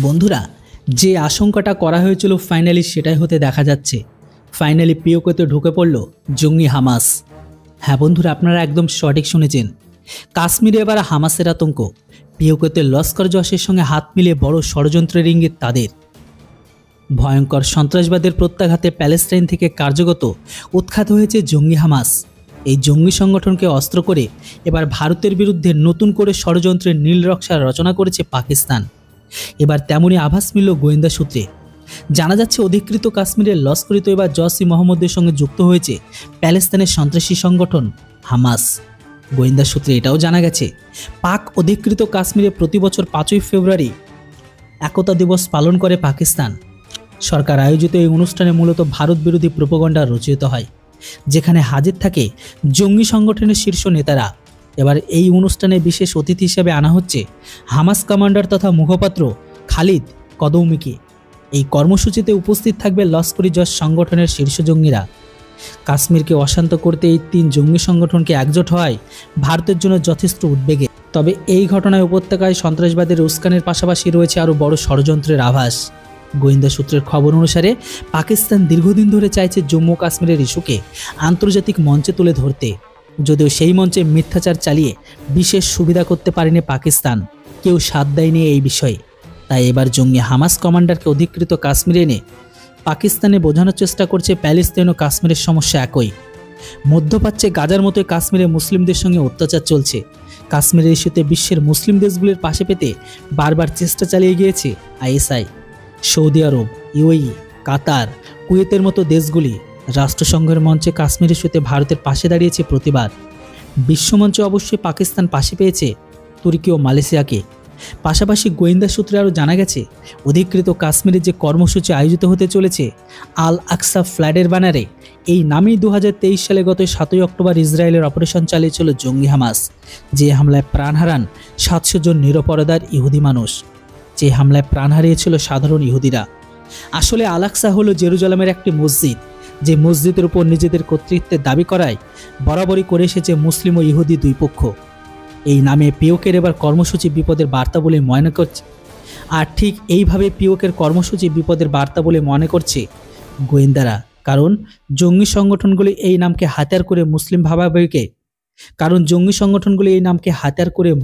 বন্ধুরা, যে আশঙ্কাটা করা হয়েছিল ফাইনালি সেটাই হতে দেখা যাচ্ছে। ফাইনালি পিওকেতে ঢুকে পড়ল জঙ্গি হামাস। হ্যাঁ বন্ধুরা, আপনারা একদম সঠিক শুনেছেন। কাশ্মীরে এবার হামাসের আতঙ্ক। পিওকেতে লস্কর জশের সঙ্গে হাত মিলিয়ে বড় ষড়যন্ত্রের ইঙ্গিত তাদের। ভয়ঙ্কর সন্ত্রাসবাদের প্রত্যাঘাতে প্যালেস্টাইন থেকে কার্যগত উৎখাত হয়েছে জঙ্গি হামাস। এই জঙ্গি সংগঠনকে অস্ত্র করে এবার ভারতের বিরুদ্ধে নতুন করে ষড়যন্ত্রের নীল নকশা রচনা করেছে পাকিস্তান। এবার তেমনই আভাস মিলল গোয়েন্দা সূত্রে। জানা যাচ্ছে অধিকৃত কাশ্মীরের লস্করি তৈবা জসি মোহাম্মদের সঙ্গে যুক্ত হয়েছে প্যালেস্তানের সন্ত্রাসী সংগঠন হামাস। গোয়েন্দা সূত্রে এটাও জানা গেছে, পাক অধিকৃত কাশ্মীরে প্রতি বছর 5ই ফেব্রুয়ারি একতা দিবস পালন করে পাকিস্তান। সরকার আয়োজিত এই অনুষ্ঠানে মূলত ভারত বিরোধী প্রোপাগান্ডা রচিত হয়, যেখানে হাজির থাকে জঙ্গি সংগঠনের শীর্ষ নেতারা। এবার এই অনুষ্ঠানে বিশেষ অতিথি হিসেবে আনা হচ্ছে হামাস কমান্ডার তথা মুখপাত্র খালিদ কদৌমিকে। এই কর্মসূচিতে উপস্থিত থাকবে লস্করি জশ সংগঠনের শীর্ষ জঙ্গিরা। কাশ্মীরকে অশান্ত করতে এই 3 জঙ্গি সংগঠনকে একজোট হয় ভারতের জন্য যথেষ্ট উদ্বেগে। তবে এই ঘটনায় উপত্যকায় সন্ত্রাসবাদের উস্কানের পাশাপাশি রয়েছে আরও বড় ষড়যন্ত্রের আভাস। গোয়েন্দা সূত্রের খবর অনুসারে পাকিস্তান দীর্ঘদিন ধরে চাইছে জম্মু কাশ্মীরের ইস্যুকে আন্তর্জাতিক মঞ্চে তুলে ধরতে, যদিও সেই মঞ্চে মিথ্যাচার চালিয়ে বিশেষ সুবিধা করতে পারেনি পাকিস্তান। কেউ সাথ দেয়নি এই বিষয়ে। তাই এবার জঙ্গি হামাস কমান্ডারকে অধিকৃত কাশ্মীরে এনে পাকিস্তানে বোঝানোর চেষ্টা করছে প্যালেস্তাইন ও কাশ্মীরের সমস্যা একই। মধ্যপ্রাচ্যে গাজার মতোই কাশ্মীরে মুসলিমদের সঙ্গে অত্যাচার চলছে। কাশ্মীরের ইস্যুতে বিশ্বের মুসলিম দেশগুলির পাশে পেতে বারবার চেষ্টা চালিয়ে গিয়েছে আইএসআই। সৌদি আরব, ইউএই, কাতার, কুয়েতের মতো দেশগুলি রাষ্ট্রসংঘের মঞ্চে কাশ্মীর ইস্যুতে ভারতের পাশে দাঁড়িয়েছে প্রতিবার। বিশ্বমঞ্চে অবশ্যই পাকিস্তান পাশে পেয়েছে তুর্কি ও মালয়েশিয়াকে। পাশাপাশি গোয়েন্দা সূত্রে আরও জানা গেছে, অধিকৃত কাশ্মীরে যে কর্মসূচি আয়োজিত হতে চলেছে আল আকসা ফ্ল্যাডের ব্যানারে, এই নামেই 2023 সালে গত 7ই অক্টোবর ইসরায়েলের অপারেশন চালিয়েছিল জঙ্গি হামাস। যে হামলায় প্রাণ হারান 700 জন নিরপরাধ ইহুদি মানুষ। যে হামলায় প্রাণ হারিয়েছিল সাধারণ ইহুদিরা। আসলে আল আকসা হলো জেরুজালেমের একটি মসজিদ, যে মসজিদের উপর নিজেদের কর্তৃত্বের দাবি করায় বরাবরই করে এসেছে মুসলিম ও ইহুদি দুই পক্ষ। এই নামে পিওকের এবার কর্মসূচি বিপদের বার্তা বলে মনে করছে। আর ঠিক এইভাবে পিওকের কর্মসূচি বিপদের বার্তা বলে মনে করছে গোয়েন্দারা। কারণ জঙ্গি সংগঠনগুলি এই নামকে হাতিয়ার করে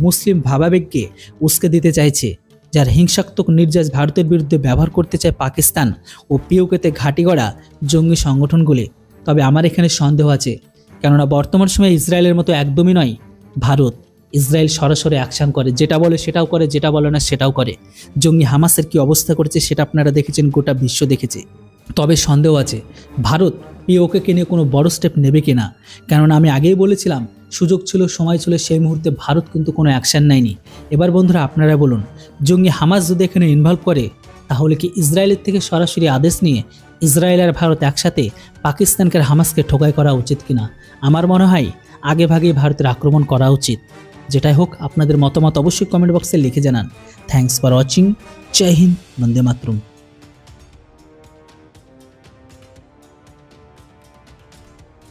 মুসলিম ভাবাবেগকে উস্কে দিতে চাইছে, যার হিংসাত্মক নির্যাস ভারতের বিরুদ্ধে ব্যবহার করতে চায় পাকিস্তান ও পিওকেতে ঘাঁটি গড়া জঙ্গি সংগঠনগুলি। তবে আমার এখানে সন্দেহ আছে, কেননা বর্তমান সময়ে ইসরায়েলের মতো একদমই নয় ভারত। ইসরায়েল সরাসরি অ্যাকশন করে, যেটা বলে সেটাও করে, যেটা বলে না সেটাও করে। জঙ্গি হামাসের কি অবস্থা করেছে সেটা আপনারা দেখেছেন, গোটা বিশ্ব দেখেছে। তবে সন্দেহ আছে ভারত পিওকে নিয়ে কোনো বড় স্টেপ নেবে কিনা। কেননা আমি আগেই বলেছিলাম, সুযোগ ছিল, সময় ছিল, সেই মুহূর্তে ভারত কিন্তু কোনো অ্যাকশন নেয়নি। এবার বন্ধুরা আপনারা বলুন, জঙ্গি হামাস যদি এখানে ইনভলভ করে, তাহলে কি ইসরায়েলের থেকে সরাসরি আদেশ নিয়ে ইসরায়েল আর ভারত একসাথে পাকিস্তানকে হামাসকে ঠোকাই করা উচিত কিনা? আমার মনে হয় আগে ভাগেই ভারতের আক্রমণ করা উচিত। যেটাই হোক, আপনাদের মতামত অবশ্যই কমেন্ট বক্সে লিখে জানান। Thanks for watching. জয় হিন্দ, বন্দে মাতরম।